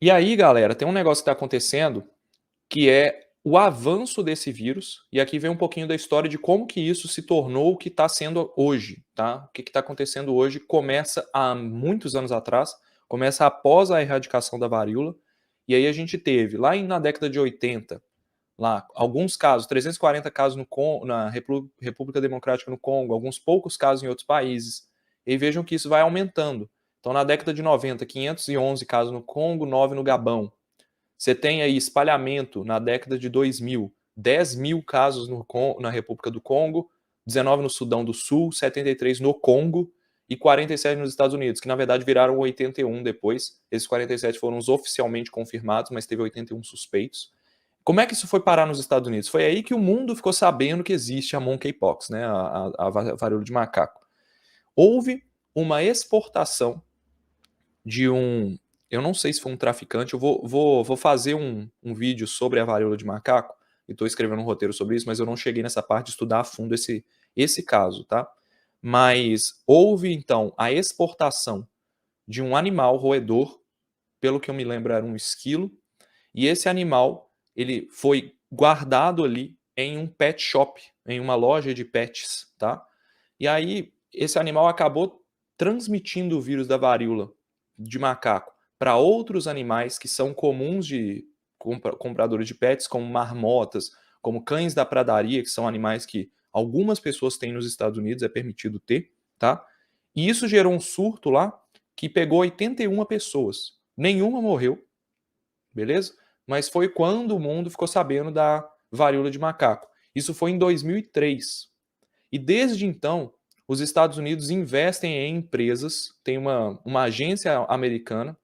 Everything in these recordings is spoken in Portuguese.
E aí, galera, tem um negócio que está acontecendo, que é o avanço desse vírus, e aqui vem um pouquinho da história de como que isso se tornou o que está sendo hoje, tá? O que está acontecendo hoje começa há muitos anos atrás, começa após a erradicação da varíola, e aí a gente teve, na década de 80, lá, alguns casos, 340 casos na República Democrática no Congo, alguns poucos casos em outros países, e vejam que isso vai aumentando. Então, na década de 90, 511 casos no Congo, 9 no Gabão. Você tem aí espalhamento na década de 2000, 10 mil casos na República do Congo, 19 no Sudão do Sul, 73 no Congo e 47 nos Estados Unidos, que na verdade viraram 81 depois. Esses 47 foram os oficialmente confirmados, mas teve 81 suspeitos. Como é que isso foi parar nos Estados Unidos? Foi aí que o mundo ficou sabendo que existe a monkeypox, né, a varíola de macaco. Houve uma exportação de um, eu não sei se foi um traficante, eu vou fazer um vídeo sobre a varíola de macaco, e estou escrevendo um roteiro sobre isso, mas eu não cheguei nessa parte de estudar a fundo esse caso, tá? Mas houve, então, a exportação de um animal roedor, pelo que eu me lembro era um esquilo, e esse animal, ele foi guardado ali em um pet shop, em uma loja de pets, tá? E aí, esse animal acabou transmitindo o vírus da varíola de macaco para outros animais que são comuns de compradores de pets, como marmotas, como cães da pradaria, que são animais que algumas pessoas têm nos Estados Unidos, é permitido ter, tá? E isso gerou um surto lá que pegou 81 pessoas. Nenhuma morreu, beleza? Mas foi quando o mundo ficou sabendo da varíola de macaco. Isso foi em 2003. E desde então, os Estados Unidos investem em empresas, tem uma agência americana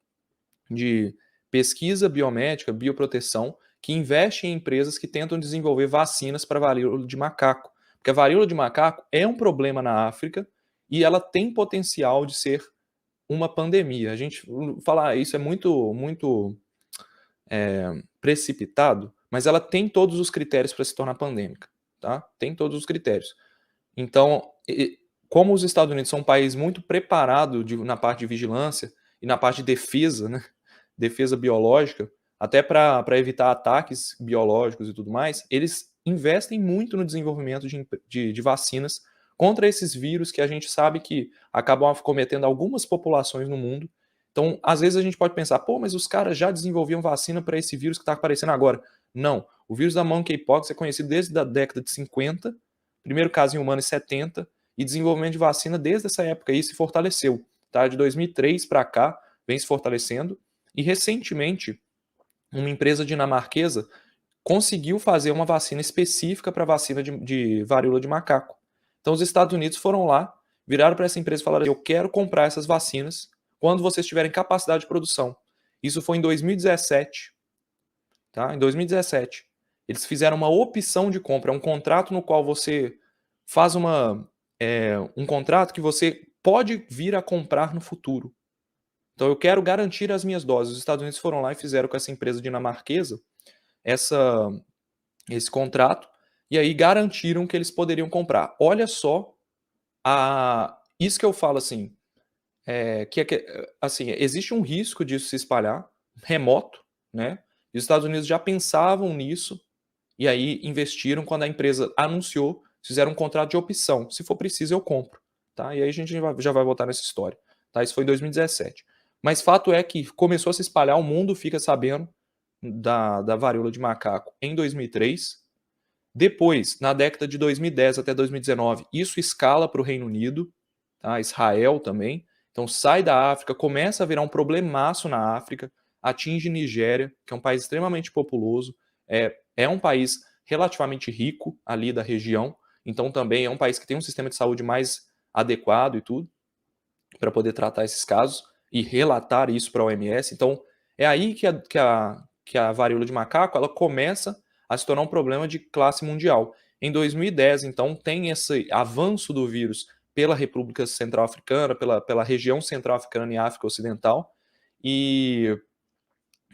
de pesquisa biomédica, bioproteção, que investe em empresas que tentam desenvolver vacinas para varíola de macaco. Porque a varíola de macaco é um problema na África e ela tem potencial de ser uma pandemia. A gente falar isso é muito precipitado, mas ela tem todos os critérios para se tornar pandêmica, tá? Tem todos os critérios. Então, como os Estados Unidos são um país muito preparado na parte de vigilância e na parte de defesa, né? Defesa biológica, até para evitar ataques biológicos e tudo mais, eles investem muito no desenvolvimento de vacinas contra esses vírus que a gente sabe que acabam acometendo algumas populações no mundo. Então, às vezes a gente pode pensar, pô, mas os caras já desenvolviam vacina para esse vírus que está aparecendo agora. Não, o vírus da monkeypox é conhecido desde a década de 50, primeiro caso em humano em 70, e desenvolvimento de vacina desde essa época aí se fortaleceu. Tá? De 2003 para cá, vem se fortalecendo, e recentemente, uma empresa dinamarquesa conseguiu fazer uma vacina específica para vacina de varíola de macaco. Então, os Estados Unidos foram lá, viraram para essa empresa e falaram: eu quero comprar essas vacinas quando vocês tiverem capacidade de produção. Isso foi em 2017. Tá? Em 2017. Eles fizeram uma opção de compra, um contrato no qual você faz um contrato que você pode vir a comprar no futuro. Então, eu quero garantir as minhas doses. Os Estados Unidos foram lá e fizeram com essa empresa dinamarquesa essa, esse contrato, e aí garantiram que eles poderiam comprar. Olha só, isso que eu falo assim, assim, existe um risco disso se espalhar, remoto, né? E os Estados Unidos já pensavam nisso, e aí investiram quando a empresa anunciou, fizeram um contrato de opção. Se for preciso, eu compro. Tá? E aí a gente já vai voltar nessa história. Tá? Isso foi em 2017. Mas fato é que começou a se espalhar, o mundo fica sabendo da varíola de macaco em 2003. Depois, na década de 2010 até 2019, isso escala para o Reino Unido, tá? Israel também. Então sai da África, começa a virar um problemaço na África, atinge Nigéria, que é um país extremamente populoso, é um país relativamente rico ali da região, então também é um país que tem um sistema de saúde mais adequado e tudo, para poder tratar esses casos e relatar isso para a OMS. Então é aí que a varíola de macaco ela começa a se tornar um problema de classe mundial. Em 2010, então, tem esse avanço do vírus pela República Central-Africana, pela região central-africana e África Ocidental, e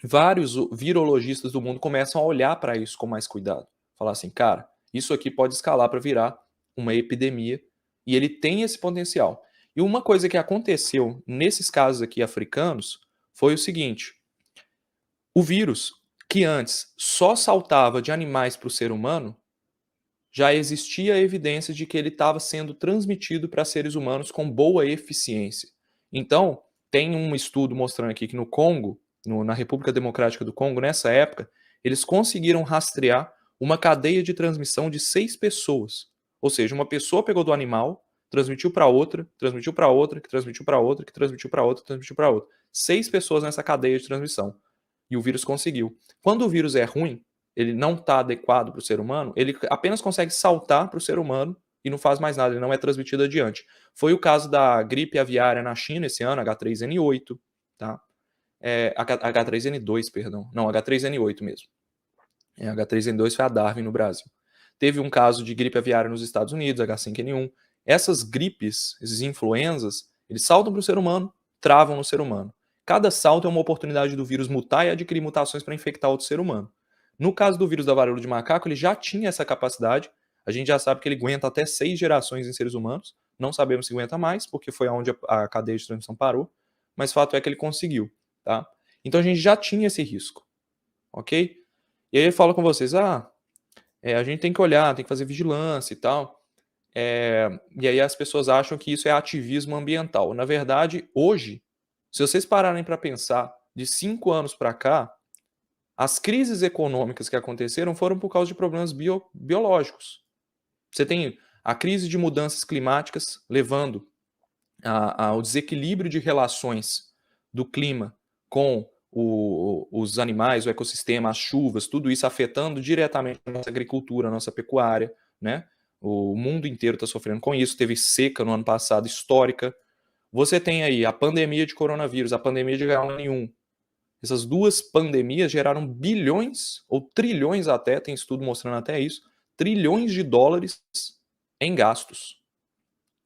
vários virologistas do mundo começam a olhar para isso com mais cuidado. Falar assim, cara, isso aqui pode escalar para virar uma epidemia, e ele tem esse potencial. E uma coisa que aconteceu nesses casos aqui africanos foi o seguinte: O vírus, que antes só saltava de animais para o ser humano, já existia evidência de que ele estava sendo transmitido para seres humanos com boa eficiência. Então, tem um estudo mostrando aqui que no Congo, na República Democrática do Congo, nessa época, eles conseguiram rastrear uma cadeia de transmissão de 6 pessoas. Ou seja, uma pessoa pegou do animal, transmitiu para outra, transmitiu para outra, que transmitiu para outra, que transmitiu para outra, transmitiu para outra. 6 pessoas nessa cadeia de transmissão. E o vírus conseguiu. Quando o vírus é ruim, ele não está adequado para o ser humano, ele apenas consegue saltar para o ser humano e não faz mais nada, ele não é transmitido adiante. Foi o caso da gripe aviária na China esse ano, H3N8, tá? H3N2, perdão. Não, H3N8 mesmo. H3N2 foi a Darwin no Brasil. Teve um caso de gripe aviária nos Estados Unidos, H5N1. Essas gripes, esses influenzas, eles saltam para o ser humano, travam no ser humano. Cada salto é uma oportunidade do vírus mutar e adquirir mutações para infectar outro ser humano. No caso do vírus da varíola de macaco, ele já tinha essa capacidade. A gente já sabe que ele aguenta até 6 gerações em seres humanos. Não sabemos se aguenta mais, porque foi onde a cadeia de transmissão parou. Mas fato é que ele conseguiu, tá? Então a gente já tinha esse risco, ok? E aí ele fala com vocês, a gente tem que olhar, tem que fazer vigilância e tal. E aí as pessoas acham que isso é ativismo ambiental. Na verdade, hoje, se vocês pararem para pensar, de 5 anos para cá, as crises econômicas que aconteceram foram por causa de problemas biológicos. Você tem a crise de mudanças climáticas levando ao desequilíbrio de relações do clima com os animais, o ecossistema, as chuvas, tudo isso afetando diretamente a nossa agricultura, a nossa pecuária, né? O mundo inteiro está sofrendo com isso. Teve seca no ano passado, histórica. Você tem aí a pandemia de coronavírus, a pandemia de H1N1. Essas duas pandemias geraram bilhões, ou trilhões até, tem estudo mostrando até isso, trilhões de dólares em gastos,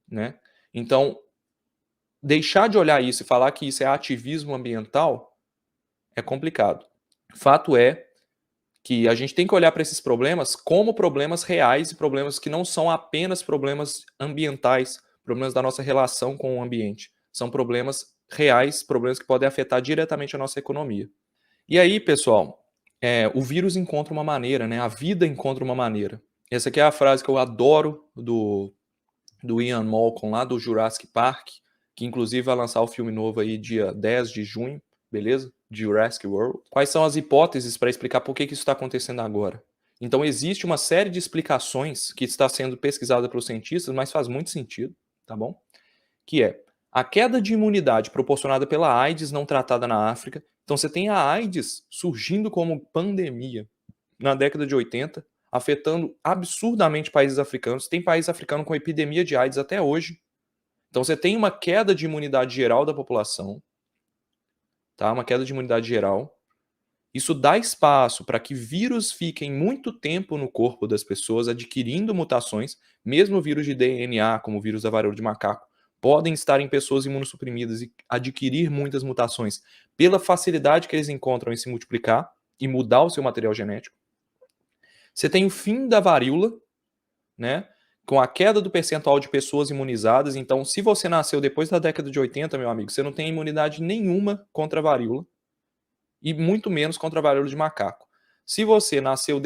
né? Então, deixar de olhar isso e falar que isso é ativismo ambiental é complicado. Fato é que a gente tem que olhar para esses problemas como problemas reais e problemas que não são apenas problemas ambientais, problemas da nossa relação com o ambiente. São problemas reais, problemas que podem afetar diretamente a nossa economia. E aí, pessoal, o vírus encontra uma maneira, né? A vida encontra uma maneira. Essa aqui é a frase que eu adoro do Ian Malcolm, lá do Jurassic Park, que inclusive vai lançar o filme novo aí dia 10 de junho, beleza? Jurassic World. Quais são as hipóteses para explicar por que isso está acontecendo agora? Então existe uma série de explicações que está sendo pesquisada pelos cientistas, mas faz muito sentido, tá bom? Que é a queda de imunidade proporcionada pela AIDS não tratada na África. Então você tem a AIDS surgindo como pandemia na década de 80, afetando absurdamente países africanos. Tem país africano com epidemia de AIDS até hoje. Então você tem uma queda de imunidade geral da população, tá? Uma queda de imunidade geral. Isso dá espaço para que vírus fiquem muito tempo no corpo das pessoas, adquirindo mutações, mesmo vírus de DNA, como o vírus da varíola de macaco, podem estar em pessoas imunossuprimidas e adquirir muitas mutações pela facilidade que eles encontram em se multiplicar e mudar o seu material genético. Você tem o fim da varíola, né? Com a queda do percentual de pessoas imunizadas. Então, se você nasceu depois da década de 80, meu amigo, você não tem imunidade nenhuma contra a varíola e muito menos contra a varíola de macaco. Se você nasceu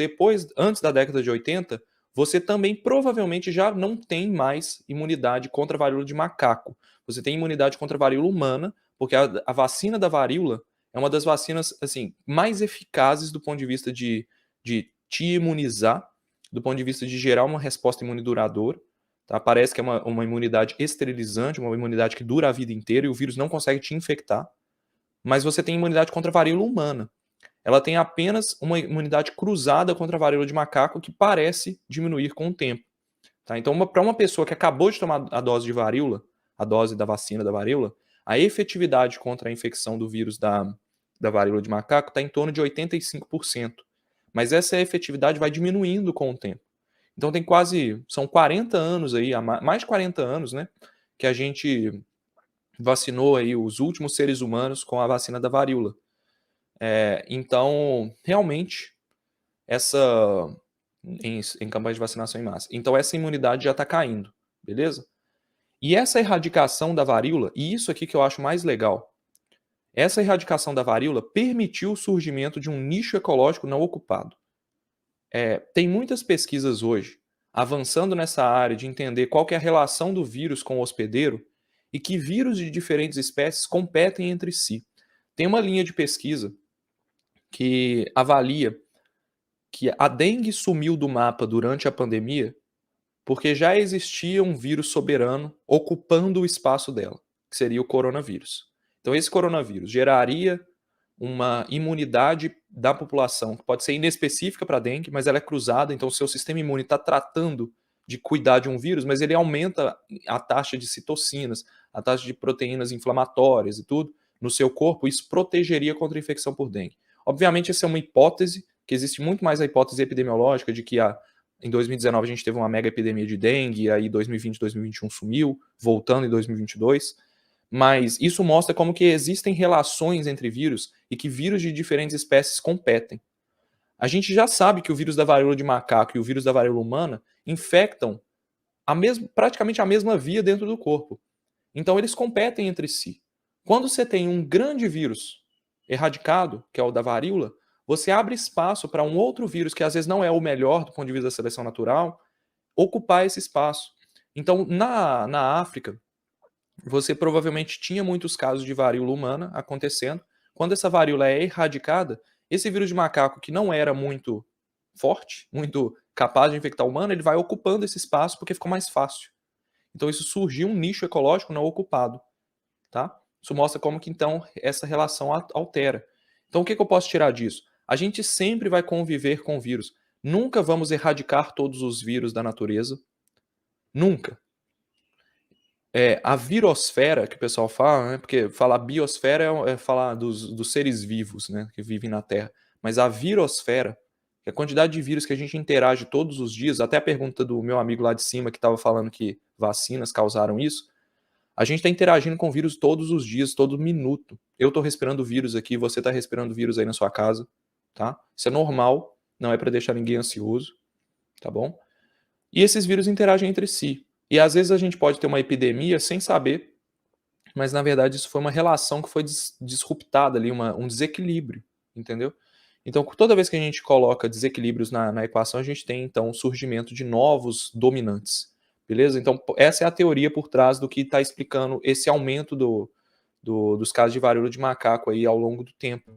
antes da década de 80, você também provavelmente já não tem mais imunidade contra a varíola de macaco. Você tem imunidade contra a varíola humana, porque a vacina da varíola é uma das vacinas assim mais eficazes do ponto de vista de te imunizar, do ponto de vista de gerar uma resposta imune duradoura. Tá? Parece que é uma imunidade esterilizante, uma imunidade que dura a vida inteira e o vírus não consegue te infectar. Mas você tem imunidade contra a varíola humana. Ela tem apenas uma imunidade cruzada contra a varíola de macaco que parece diminuir com o tempo. Tá? Então, para uma pessoa que acabou de tomar a dose de varíola, a dose da vacina da varíola, a efetividade contra a infecção do vírus da varíola de macaco está em torno de 85%. Mas essa efetividade vai diminuindo com o tempo. Então são 40 anos aí, mais de 40 anos, né, que a gente vacinou aí os últimos seres humanos com a vacina da varíola. Então, realmente, em campanha de vacinação em massa. Então, essa imunidade já está caindo, beleza? E essa erradicação da varíola, e isso aqui que eu acho mais legal, Essa erradicação da varíola permitiu o surgimento de um nicho ecológico não ocupado. Tem muitas pesquisas hoje avançando nessa área de entender qual que é a relação do vírus com o hospedeiro e que vírus de diferentes espécies competem entre si. Tem uma linha de pesquisa que avalia que a dengue sumiu do mapa durante a pandemia porque já existia um vírus soberano ocupando o espaço dela, que seria o coronavírus. Então, esse coronavírus geraria uma imunidade da população, que pode ser inespecífica para a dengue, mas ela é cruzada, então o seu sistema imune está tratando de cuidar de um vírus, mas ele aumenta a taxa de citocinas, a taxa de proteínas inflamatórias e tudo no seu corpo, isso protegeria contra a infecção por dengue. Obviamente, essa é uma hipótese, que existe muito mais a hipótese epidemiológica de que em 2019 a gente teve uma mega epidemia de dengue, aí 2020, 2021 sumiu, voltando em 2022, mas isso mostra como que existem relações entre vírus e que vírus de diferentes espécies competem. A gente já sabe que o vírus da varíola de macaco e o vírus da varíola humana infectam praticamente a mesma via dentro do corpo. Então eles competem entre si. Quando você tem um grande vírus erradicado, que é o da varíola, você abre espaço para um outro vírus, que às vezes não é o melhor do ponto de vista da seleção natural, ocupar esse espaço. Então, na África, você provavelmente tinha muitos casos de varíola humana acontecendo. Quando essa varíola é erradicada, esse vírus de macaco, que não era muito forte, muito capaz de infectar o humano, ele vai ocupando esse espaço porque ficou mais fácil. Então isso surgiu um nicho ecológico não ocupado, tá? Isso mostra como que então essa relação altera. Então o que eu posso tirar disso? A gente sempre vai conviver com o vírus. Nunca vamos erradicar todos os vírus da natureza. Nunca. A virosfera, que o pessoal fala, né? Porque falar biosfera é falar dos seres vivos, né? Que vivem na Terra. Mas a virosfera, que é a quantidade de vírus que a gente interage todos os dias, até a pergunta do meu amigo lá de cima que estava falando que vacinas causaram isso, a gente está interagindo com vírus todos os dias, todo minuto. Eu estou respirando vírus aqui, você está respirando vírus aí na sua casa, tá? Isso é normal, não é para deixar ninguém ansioso, tá bom? E esses vírus interagem entre si. E às vezes a gente pode ter uma epidemia sem saber, mas na verdade isso foi uma relação que foi disruptada ali, um desequilíbrio, entendeu? Então, toda vez que a gente coloca desequilíbrios na equação, a gente tem então o surgimento de novos dominantes, beleza? Então, essa é a teoria por trás do que está explicando esse aumento dos casos de varíola de macaco aí ao longo do tempo.